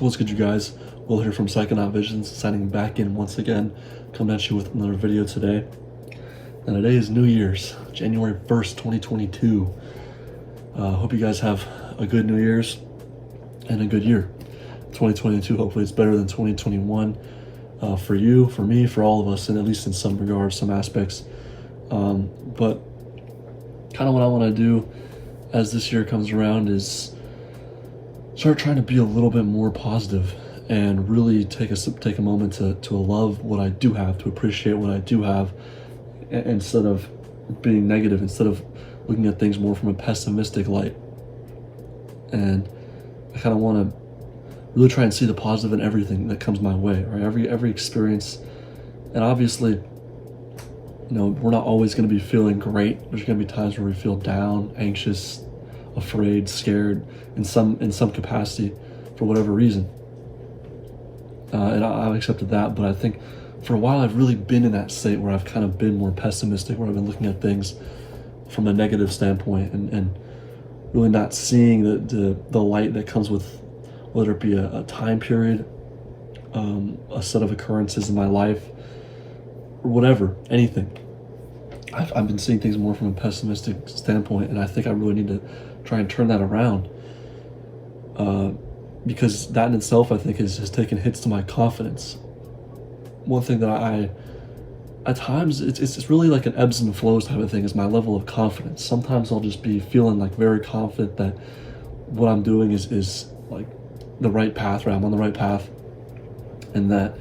So what's good, you guys? Will here from PSYCHONAUT Visions, signing back in once again, coming at you with another video today. And today is New Year's, January 1st, 2022. Hope you guys have a good New Year's and a good year. 2022, hopefully it's better than 2021 for you, for me, for all of us, and at least in some regards, some aspects. But kind of what I want to do as this year comes around is start trying to be a little bit more positive and really take a moment to love what I do have, to appreciate what I do have, instead of being negative, instead of looking at things more from a pessimistic light. And I kind of want to really try and see the positive in everything that comes my way, right? Every experience. And obviously, you know, we're not always going to be feeling great. There's going to be times where we feel down, anxious, afraid, scared in some capacity for whatever reason. And I've accepted that, but I think for a while I've really been in that state where I've kind of been more pessimistic, where I've been looking at things from a negative standpoint and really not seeing the light that comes with, whether it be a time period, a set of occurrences in my life, or whatever, anything. I've been seeing things more from a pessimistic standpoint, and I think I really need to try and turn that around, because that in itself, I think, has taken hits to my confidence. One thing that I at times, it's really like an ebbs and flows type of thing, is my level of confidence. Sometimes I'll just be feeling like very confident that what I'm doing is like the right path, right? I'm on the right path, and that,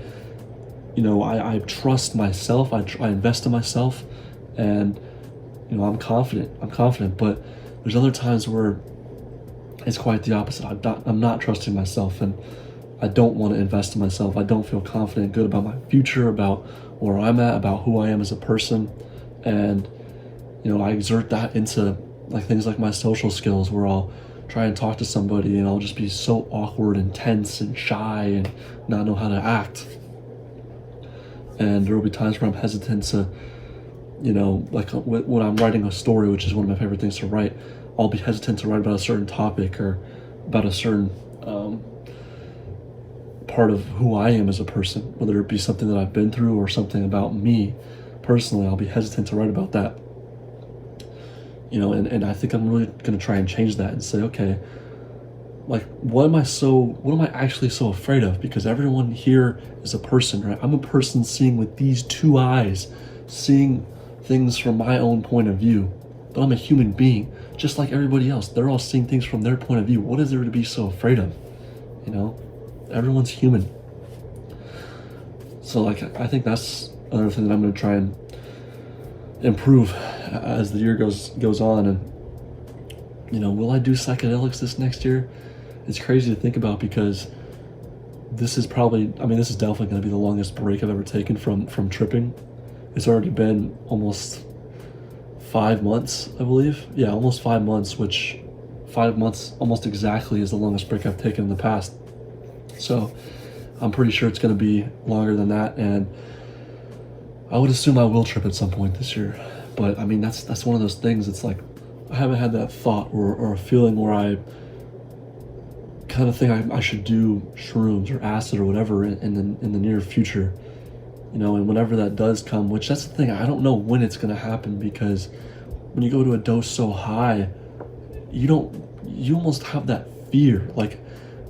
you know, I trust myself, I invest in myself, and, you know, I'm confident, but there's other times where it's quite the opposite. I'm not trusting myself, and I don't want to invest in myself. I don't feel confident, good about my future, about where I'm at, about who I am as a person. And, you know, I exert that into like things like my social skills, where I'll try and talk to somebody and I'll just be so awkward and tense and shy and not know how to act. And there will be times where I'm hesitant to, you know, like when I'm writing a story, which is one of my favorite things to write, I'll be hesitant to write about a certain topic or about a certain part of who I am as a person, whether it be something that I've been through or something about me personally. I'll be hesitant to write about that. You know, and I think I'm really going to try and change that and say, okay, like, what am I actually so afraid of? Because everyone here is a person, right? I'm a person seeing with these two eyes, seeing things from my own point of view, but I'm a human being, just like everybody else. They're all seeing things from their point of view. What is there to be so afraid of? You know, everyone's human. So, like, I think that's another thing that I'm going to try and improve as the year goes on. And, you know, will I do psychedelics this next year? It's crazy to think about, because this is definitely going to be the longest break I've ever taken from tripping. It's already been almost 5 months, I believe. Yeah, almost 5 months, which 5 months almost exactly is the longest break I've taken in the past. So I'm pretty sure it's going to be longer than that, and I would assume I will trip at some point this year. But I mean, that's one of those things. It's like, I haven't had that thought or a feeling where I kind of think I should do shrooms or acid or whatever in the near future. You know, and whenever that does come, which that's the thing, I don't know when it's going to happen, because when you go to a dose so high, you almost have that fear. Like,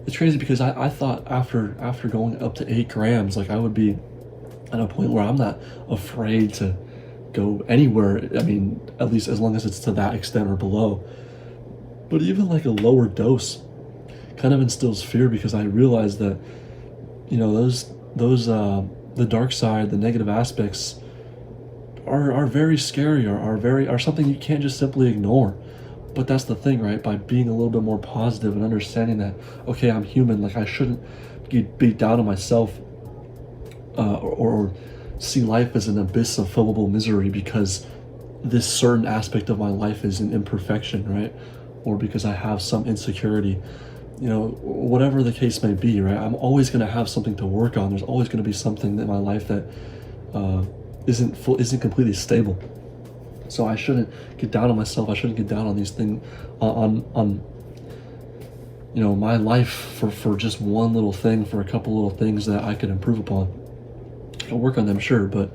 it's crazy, because I thought after going up to 8 grams, like, I would be at a point where I'm not afraid to go anywhere. I mean, at least as long as it's to that extent or below. But even like a lower dose kind of instills fear, because I realize that, you know, those the dark side, the negative aspects are very scary, are something you can't just simply ignore. But that's the thing, right? By being a little bit more positive and understanding that, okay, I'm human, like, I shouldn't get beat down on myself, or see life as an abyss of fillable misery because this certain aspect of my life is an imperfection, right? Or because I have some insecurity. You know, whatever the case may be, right? I'm always going to have something to work on. There's always going to be something in my life that isn't completely stable. So I shouldn't get down on myself. I shouldn't get down on these things, on my life for just one little thing, for a couple little things that I could improve upon. I'll work on them, sure, but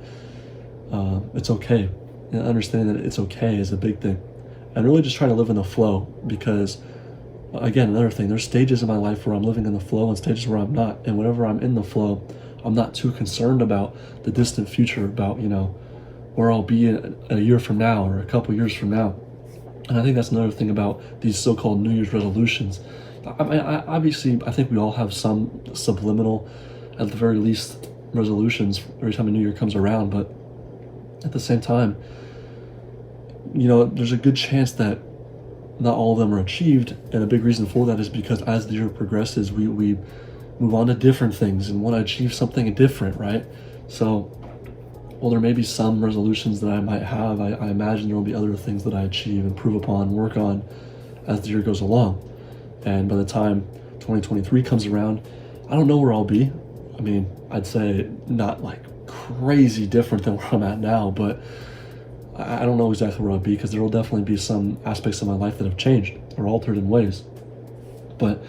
it's okay. And understanding that it's okay is a big thing. And really just trying to live in the flow, because again, another thing, there's stages in my life where I'm living in the flow and stages where I'm not. And whenever I'm in the flow, I'm not too concerned about the distant future, about, where I'll be a year from now or a couple years from now. And I think that's another thing about these so-called New Year's resolutions. Obviously, I think we all have some subliminal, at the very least, resolutions every time a new year comes around. But at the same time, there's a good chance that not all of them are achieved. And a big reason for that is because as the year progresses, we move on to different things and want to achieve something different, right? So, while there may be some resolutions that I might have, I imagine there will be other things that I achieve, improve upon, work on as the year goes along. And by the time 2023 comes around, I don't know where I'll be. I mean, I'd say not like crazy different than where I'm at now, but I don't know exactly where I'll be, because there will definitely be some aspects of my life that have changed or altered in ways. But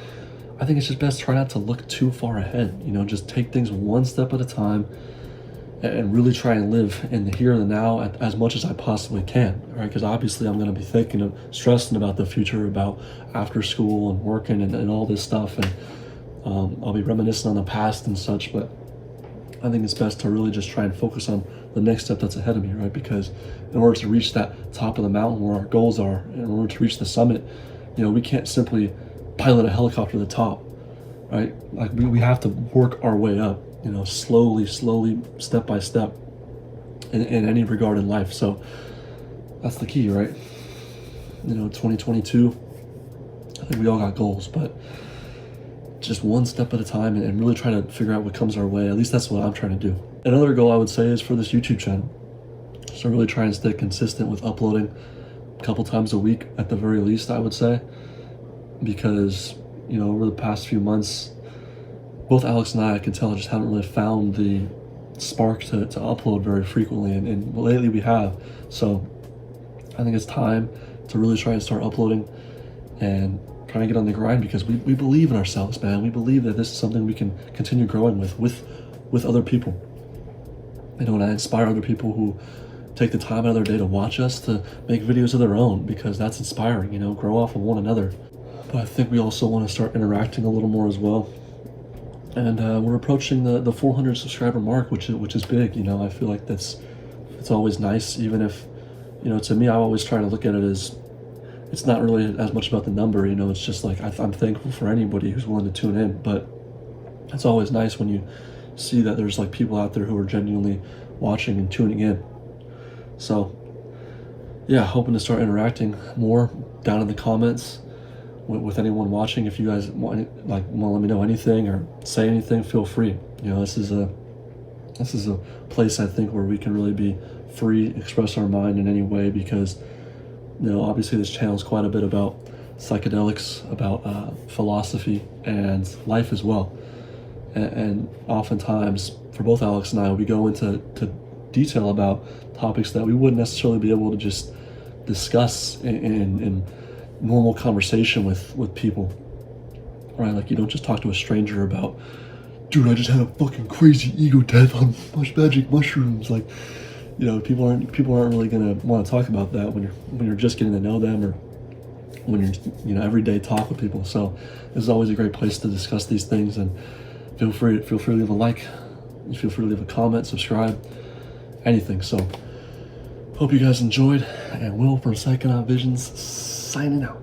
I think it's just best try not to look too far ahead, just take things one step at a time and really try and live in the here and the now as much as I possibly can, right? Because obviously I'm going to be thinking of, stressing about the future, about after school and working and all this stuff, and I'll be reminiscing on the past and such, but I think it's best to really just try and focus on the next step that's ahead of me, right? Because in order to reach that top of the mountain where our goals are, in order to reach the summit, we can't simply pilot a helicopter to the top, right? Like we have to work our way up, slowly, step by step in any regard in life. So that's the key, right? 2022, I think we all got goals, but just one step at a time and really try to figure out what comes our way. At least that's what I'm trying to do. Another goal I would say is for this YouTube channel. So really try and stay consistent with uploading a couple times a week at the very least, I would say, because, over the past few months, both Alex and I can tell, just haven't really found the spark to upload very frequently, and lately we have. So I think it's time to really try and start uploading and try and get on the grind, because we believe in ourselves, man. We believe that this is something we can continue growing with other people. And I inspire other people who take the time out of their day to watch us, to make videos of their own, because that's inspiring, grow off of one another. But I think we also want to start interacting a little more as well. And we're approaching the 400 subscriber mark, which is big. I feel like it's always nice, even if, to me, I always try to look at it as, it's not really as much about the number, it's just like, I'm thankful for anybody who's willing to tune in. But it's always nice when you see that there's like people out there who are genuinely watching and tuning in. So yeah, hoping to start interacting more down in the comments with anyone watching. If you guys want to let me know anything or say anything, feel free. This is a place, I think, where we can really be free, express our mind in any way, because obviously this channel is quite a bit about psychedelics, about philosophy and life as well. And oftentimes, for both Alex and I, we go into detail about topics that we wouldn't necessarily be able to just discuss in normal conversation with people, right? Like, you don't just talk to a stranger about, dude, I just had a fucking crazy ego death on magic mushrooms. Like, people aren't really gonna want to talk about that when you're just getting to know them, or when you're everyday talk with people. So this is always a great place to discuss these things. And feel free to leave a like, feel free to leave a comment, subscribe, anything. So hope you guys enjoyed, and Will from Psychonaut Visions signing out.